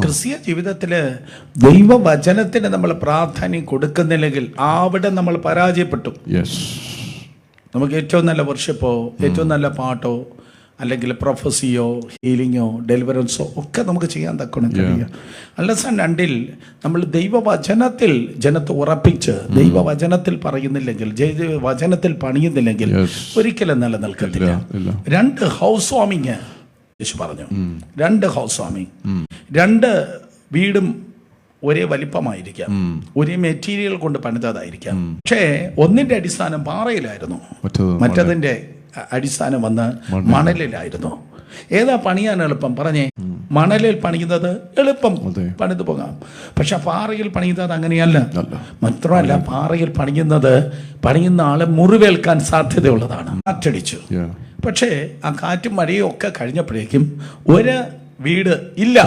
ക്രിസ്തീയ ജീവിതത്തില് ദൈവവചനത്തിന് നമ്മൾ പ്രാധാന്യം കൊടുക്കുന്നില്ലെങ്കിൽ അവിടെ നമ്മൾ പരാജയപ്പെട്ടു. നമുക്ക് ഏറ്റവും നല്ല വർഷിപ്പോ, ഏറ്റവും നല്ല പാട്ടോ, അല്ലെങ്കിൽ പ്രൊഫസിയോ, ഹീലിങ്ങോ, ഡെലിവറൻസോ ഒക്കെ നമുക്ക് ചെയ്യാൻ തക്കണം കഴിയുക. അണ്ടർസ്റ്റാൻഡ് അണ്ടിൽ നമ്മൾ ദൈവവചനത്തിൽ ജനത്തെ ഉറപ്പിച്ച് ദൈവവചനത്തിൽ പറയുന്നില്ലെങ്കിൽ, വചനത്തിൽ പണിയുന്നില്ലെങ്കിൽ ഒരിക്കലും നിലനിൽക്കത്തില്ല. 2 ഹൗസ് വാമിങ് യേശു പറഞ്ഞു. 2 ഹൗസ് വാമിങ്, 2 വീടും ഒരേ വലിപ്പമായിരിക്കാം, ഒരേ മെറ്റീരിയൽ കൊണ്ട് പണിതതായിരിക്കാം, പക്ഷേ ഒന്നിന്റെ അടിസ്ഥാനം പാറയിലായിരുന്നു, മറ്റതിന്റെ അടിസ്ഥാനം വന്ന് മണലിലായിരുന്നു. ഏതാ പണിയാൻ എളുപ്പം? പറഞ്ഞേ. മണലിൽ പണിയുന്നത് എളുപ്പം, പണിതു പോകാം. പക്ഷെ പാറയിൽ പണിയുന്നത് അങ്ങനെയല്ല. മാത്രമല്ല, പാറയിൽ പണിയുന്ന ആളെ മുറിവേൽക്കാൻ സാധ്യതയുള്ളതാണ്. കാറ്റടിച്ചു. പക്ഷേ ആ കാറ്റും മഴയും ഒക്കെ കഴിഞ്ഞപ്പോഴേക്കും ഒരു വീട് ഇല്ല.